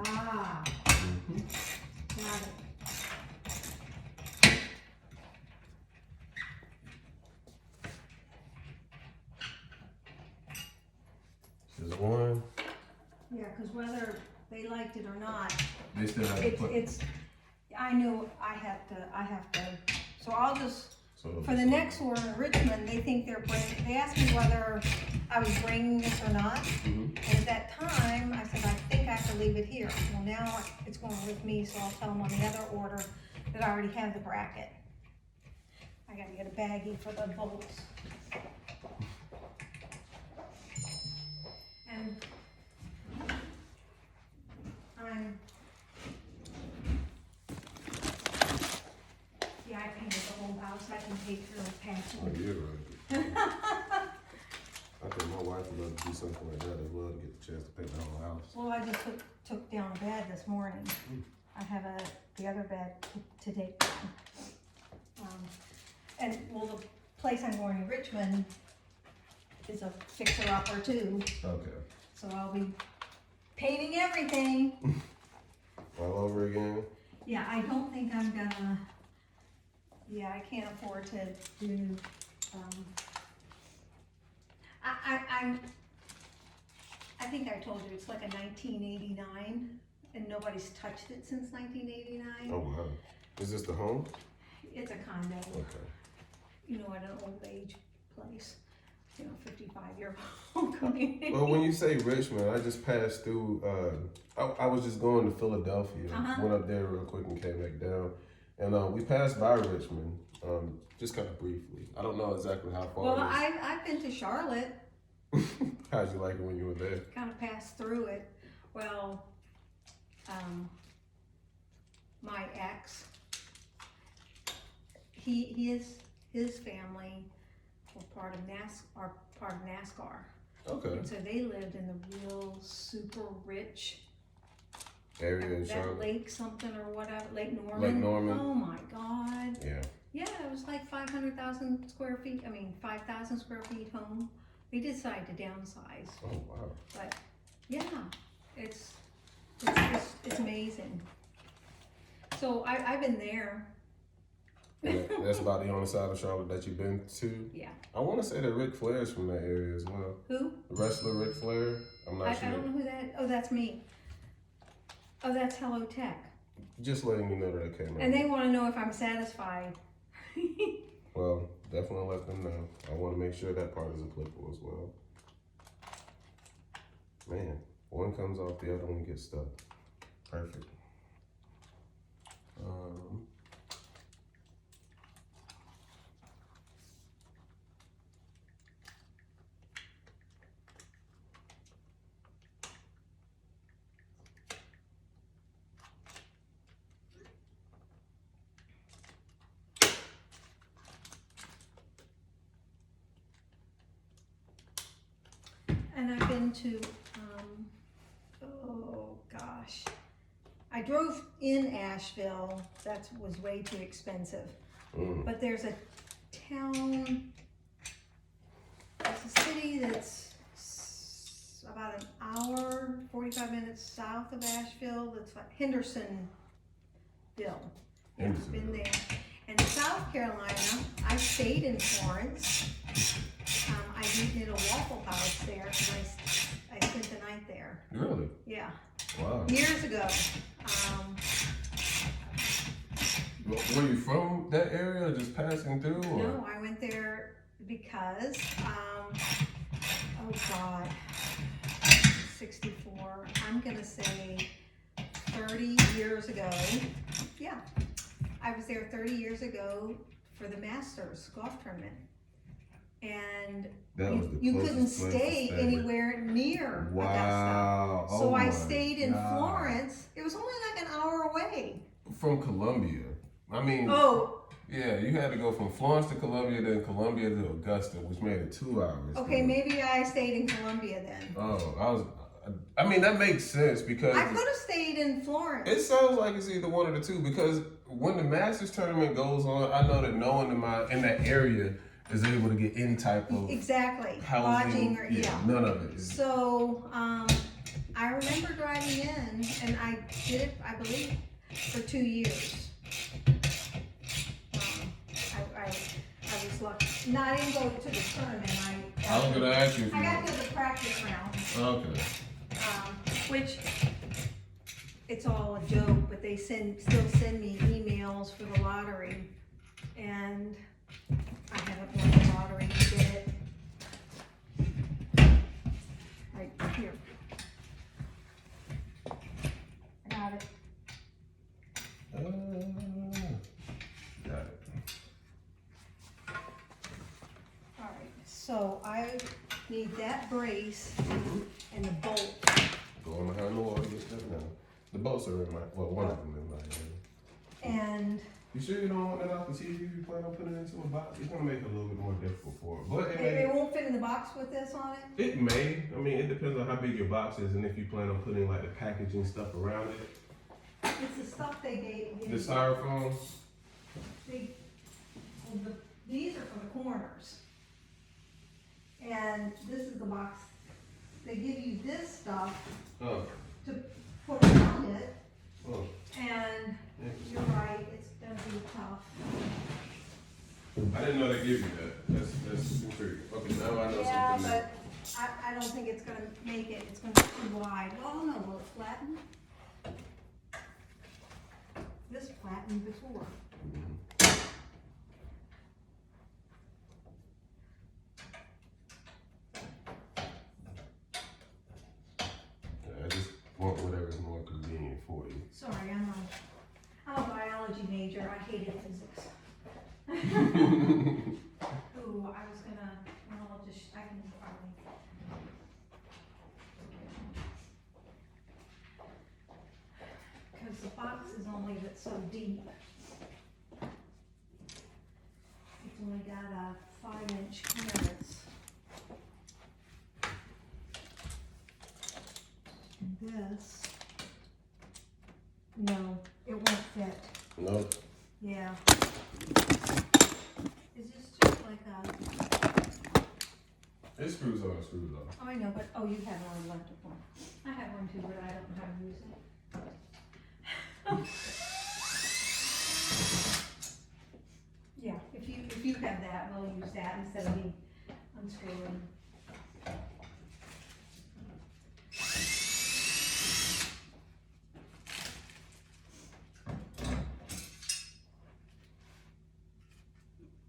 Ah. Got it. There's one. Yeah, because whether they liked it or not, They still have to put. I knew I have to, so I'll just, So for the next order in Richmond, they think they asked me whether I was bringing this or not. Mhm. And at that time, I said, I think I have to leave it here. Well, now it's going with me, so I'll tell them on the other order that I already have the bracket. I gotta get a baggie for the bolts. And I painted the whole house. I can take her Oh, patching. you're right. I think my wife would love to do something like that as well, to get the chance to paint the whole house. Well, I just took down a bed this morning. I have the other bed to take down. And well, the place I'm going in Richmond is a fixer-upper too. Okay. So I'll be painting everything. All over again? Yeah, I don't think I'm gonna, I can't afford to do, I think I told you, it's like a 1989, and nobody's touched it since 1989. Oh, wow. Is this the home? It's a condo, Okay. at an old age place, 55-year-old community. Well, when you say Richmond, I just passed through, I was just going to Philadelphia. Went up there real quick and came back down. And we passed by Richmond, just kind of briefly. I don't know exactly how far Well, it is. I've been to Charlotte. How'd you like it when you were there? Kind of passed through it. Well, my ex, his family were part of NASCAR. Okay. And so they lived in the real super rich Area in that Charlotte? Lake something or whatever, Lake Norman. Lake Norman. Oh my God. Yeah. Yeah, it was like 500,000 square feet. 5,000 square feet home. They decided to downsize. Oh, wow. But yeah, it's amazing. So I've been there. And that's about the only side of Charlotte that you've been to? Yeah. I want to say that Ric Flair's from that area as well. Who? The wrestler Ric Flair? I'm not sure. I don't know who that. Oh, that's me. Oh, that's HelloTech. Just letting you know that I came out. And they want to know if I'm satisfied. Well, definitely let them know. I want to make sure that part is applicable as well. Man, one comes off, the other one gets stuck. Perfect. And I've been to, oh gosh. I drove in Asheville. That was way too expensive. But there's a town, it's a city that's about an hour, 45 minutes south of Asheville. That's like Hendersonville. Yeah, I've been there. And South Carolina, I stayed in Florence. I did a Waffle House there, and I spent the night there. Really? Yeah. Wow. Years ago. Were you from that area or just passing through? Or? No, I went there because, oh God, 64, I'm gonna say 30 years ago. Yeah, I was there 30 years ago for the Masters golf tournament. And you couldn't stay anywhere near Wow. Augusta. So I stayed in Florence. It was only like an hour away. From Columbia. Yeah, you had to go from Florence to Columbia, then Columbia to Augusta, which made it 2 hours. Okay, maybe I stayed in Columbia then. Oh, that makes sense because I could have stayed in Florence. It sounds like it's either one of the two because when the Masters tournament goes on, I know that no one in that area is able to get any type of exactly housing, lodging or none of it. So I remember driving in, and I did it, I believe, for 2 years. I was lucky. No, I didn't go to the tournament. I was gonna ask you if I you got to the practice round. Okay. Which, it's all a joke, but they still send me emails for the lottery, and I haven't won the lottery to get it. Right here. I got it. Got it. Alright, so I need that brace and the bolt. Going behind the wall to get that now. The bolts are in my, well, one of them in my hand. And You sure you don't want that off the TV if you plan on putting it into a box? It's gonna make it a little bit more difficult for it. But it won't fit in the box with this on it? it may. I mean, it depends on how big your box is and if you plan on putting like the packaging stuff around it. It's the stuff they gave me. The styrofoam. These are for the corners. And this is the box. They give you this stuff Oh. to put around it. Oh. And you're right, it's gonna be tough. I didn't know they give you that. That's intriguing. Okay, now I know Yeah, something. but I don't think it's gonna make it. It's gonna be too wide. Well, no, will it flatten? This flattened before. I just want whatever's more convenient for you. Sorry, I'm a biology major. I hated physics. Ooh, I was gonna, well, I can probably. Because the box is only that's so deep. It's only got a 5-inch clearance. And this, no, it won't fit. No. Yeah. Is this just like a, It screws on, screws off. oh, I know, but, oh, you have one electric one. I have one too, but I don't know how to use it. Yeah, if you have that, we'll use that instead of me unscrewing.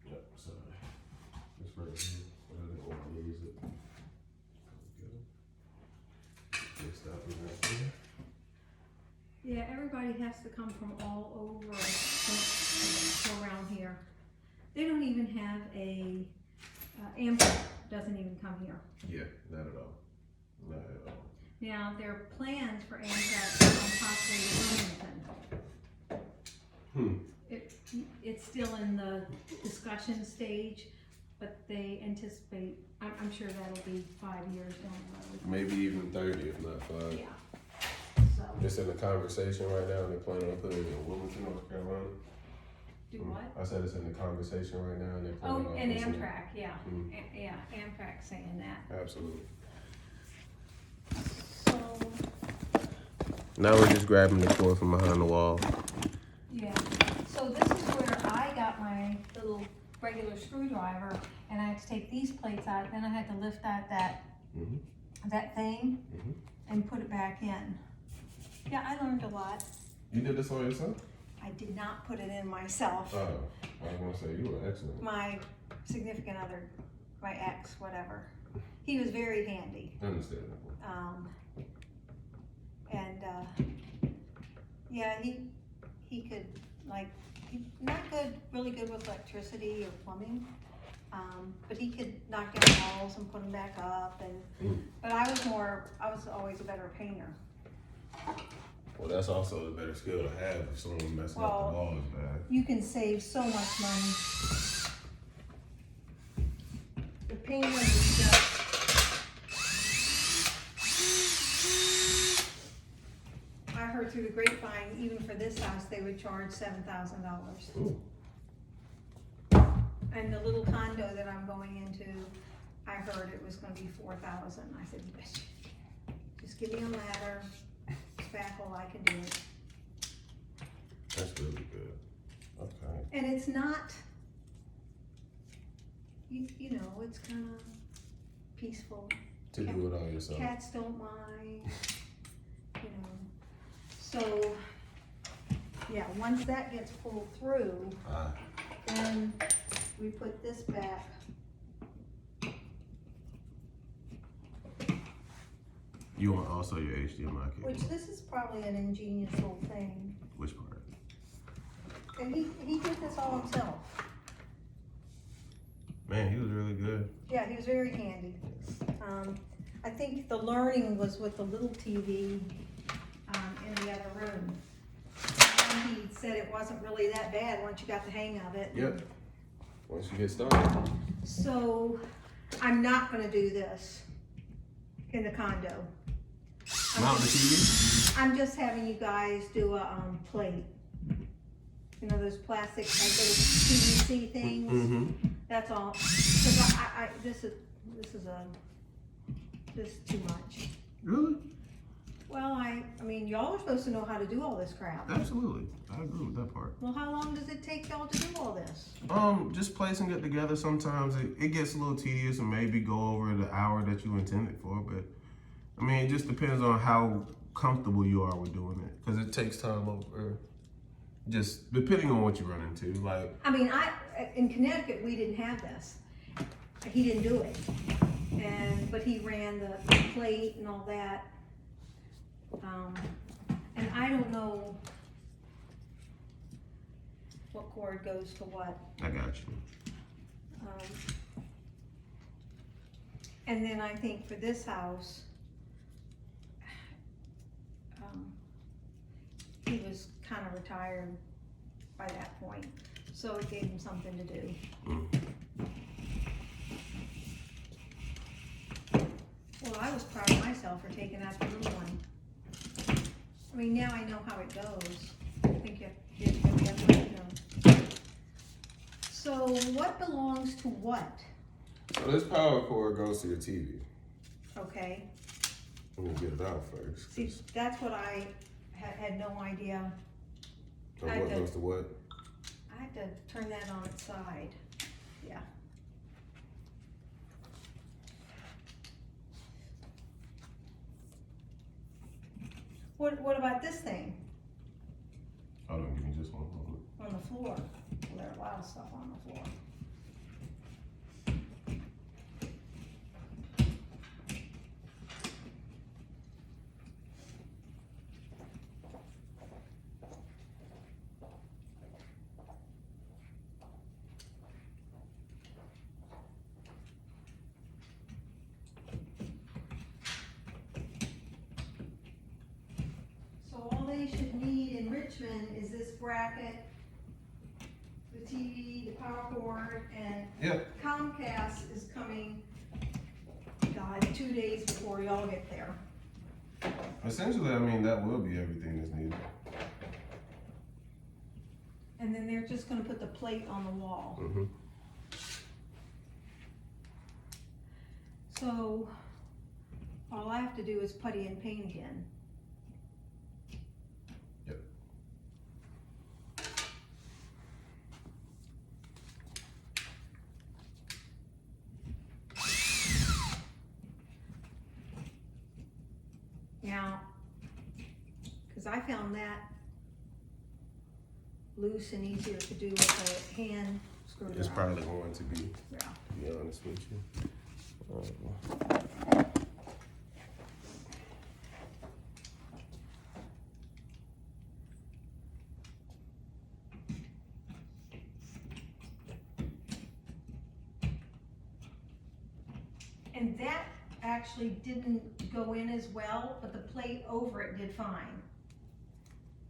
Yep, sorry. It's right here, but I didn't want to lose it. Okay. Just stop it right there. Yeah, everybody has to come from all over to around here. They don't even have a, Amtrak doesn't even come here. Yeah, not at all. Not at all. Now, there are plans for Amtrak to come possibly to Wilmington. It's still in the discussion stage, but they anticipate, I'm sure that'll be 5 years down the road. Maybe even 30, if not 5. Yeah, so, It's in the conversation right now, and they're planning on putting it in Wilmington, North Carolina. do what? I said it's in the conversation right now, and they're planning Oh, on and putting it- Amtrak, yeah, Mm. yeah, Amtrak saying that. Absolutely. So, Now we're just grabbing the cord from behind the wall. yeah, so this is where I got my little regular screwdriver, and I had to take these plates out, then I had to lift out that thing and put it back in. Yeah, I learned a lot. You did this all yourself? I did not put it in myself. Oh, I was gonna say, you were excellent. My significant other, my ex, whatever, he was very handy. Understandable. Yeah, he could, like, he's not really good with electricity or plumbing, but he could knock down walls and put them back up, and but I was always a better painter. Well, that's also a better skill to have if someone messing Well, up the walls bad. You can save so much money. The painter is just, I heard through the grapevine, even for this house, they would charge $7,000. Ooh. And the little condo that I'm going into, I heard it was gonna be $4,000. I said, just give me a ladder, back while I can do it. That's really good. Okay. And it's not, you know, it's kind of peaceful. To do it all yourself. Cats don't mind, you know. So, yeah, once that gets pulled through, then we put this back. You want also your HDMI cable? Which this is probably an ingenious little thing. Which part? And he did this all himself. Man, he was really good. Yeah, he was very handy. I think the learning was with the little TV in the other room. And he said it wasn't really that bad once you got the hang of it. Yep. Once you get started. So I'm not gonna do this in the condo. Mount the TV? I'm just having you guys do a plate. You know those plastic like little PVC things? Mm-hmm. That's all. Cause this is too much. Really? Well, I mean, y'all are supposed to know how to do all this crap. Absolutely. I agree with that part. Well, how long does it take y'all to do all this? Just placing it together, sometimes it gets a little tedious and maybe go over the hour that you intended for, but I mean, it just depends on how comfortable you are with doing it, because it takes time over, just depending on what you run into. Like, I mean, in Connecticut, we didn't have this. He didn't do it. But he ran the plate and all that. And I don't know what cord goes to what. I got you. And then I think for this house, he was kind of retired by that point, so it gave him something to do. Well, I was proud of myself for taking out the little one. I mean, now I know how it goes. I think you have to know. So what belongs to what? So this power cord goes to your TV. Okay. Let me get it out first. See, that's what I had no idea. So what goes to what? I had to turn that on its side. Yeah. What about this thing Hold on, give me just one moment. on the floor? Well, there are a lot of stuff on the floor. Should need in Richmond is this bracket, the TV, the power cord, and Comcast is coming, God, 2 days before y'all get there. Essentially, I mean, that will be everything that's needed. And then they're just gonna put the plate on the wall. Mm-hmm. So, all I have to do is putty and paint again. Now, because I found that loose and easier to do with a hand screwdriver. It's probably going to be, yeah. to be honest with you. And that actually didn't go in as well, but the plate over it did fine.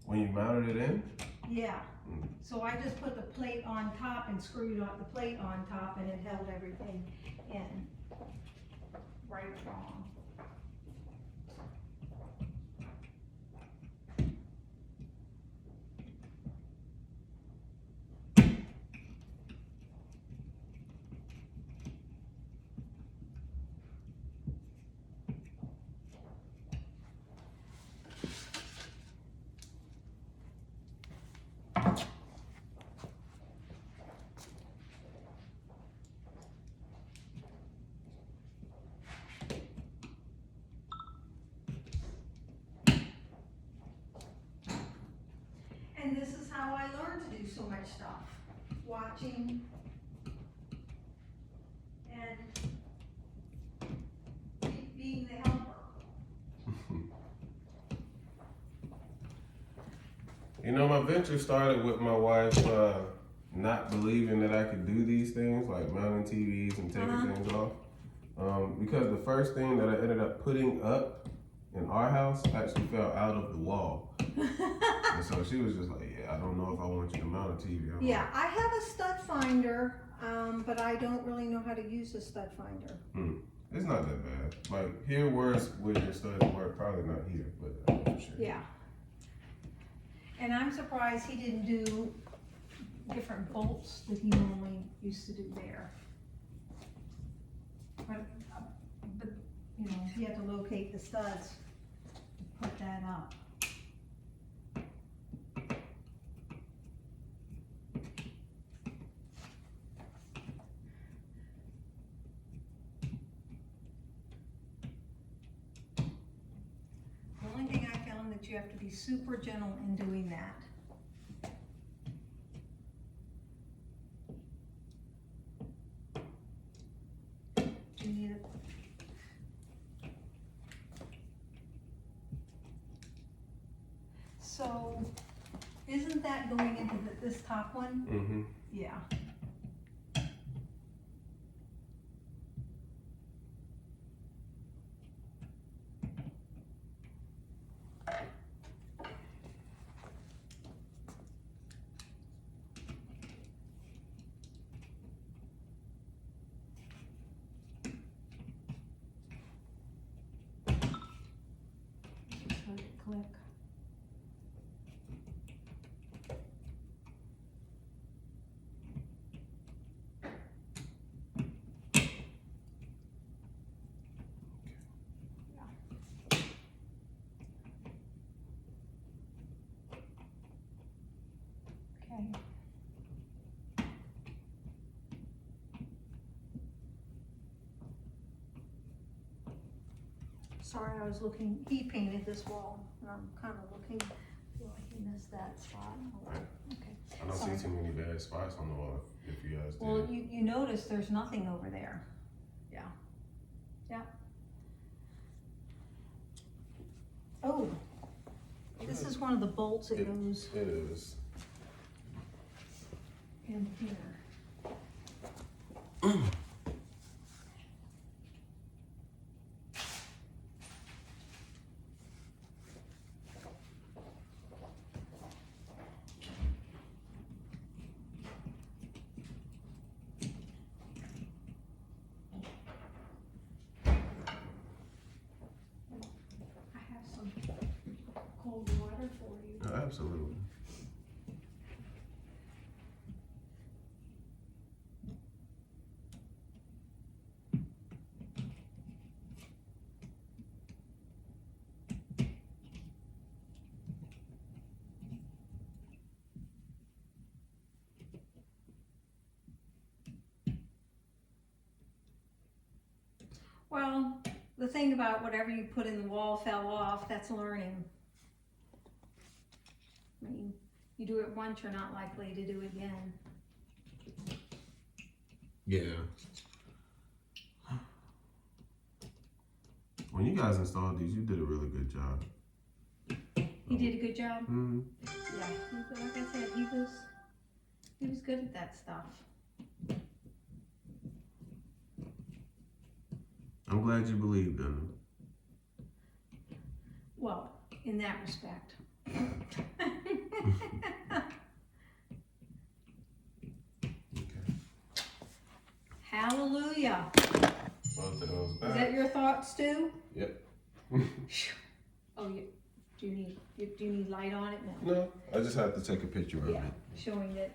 When you mounted it in? Yeah. So I just put the plate on top and screwed the plate on top, and it held everything in. Right or wrong. learned to do so much stuff. Watching and being the helper. You know, my venture started with my wife not believing that I could do these things, like mounting TVs and taking things off. Because the first thing that I ended up putting up in our house actually fell out of the wall. And so she was just like, yeah, I don't know if I want you to mount a TV. Yeah, I have a stud finder, but I don't really know how to use a stud finder. It's not that bad. Like, here where your studs work, probably not here, but for sure. Yeah. And I'm surprised he didn't do different bolts that he normally used to do there. But you know, he had to locate the studs to put that up. The only thing I found that you have to be super gentle in doing that. Do you need it? So, isn't that going into this top one? Mm-hmm. Yeah. Just let it click. Okay. Sorry, I was looking, he painted this wall, and I'm kind of looking, feel like he missed that spot. Okay. I don't see too many bad spots on the wall, if you guys do. Well, you notice there's nothing over there. Yeah. Yeah. Oh, this is one of the bolts that goes It is. in here. I have some cold water for you. Absolutely. Well, the thing about whatever you put in the wall fell off, that's learning. I mean, you do it once, you're not likely to do it again. Yeah. When you guys installed these, you did a really good job. He did a good job. Mm-hmm. Yeah, like I said, he was good at that stuff. I'm glad you believed in him. Well, in that respect. Okay. Hallelujah. Both of those Is back. that your thoughts too? Yep. Oh, do you need light on it? No. No, I just have to take a picture of Yeah, it. showing that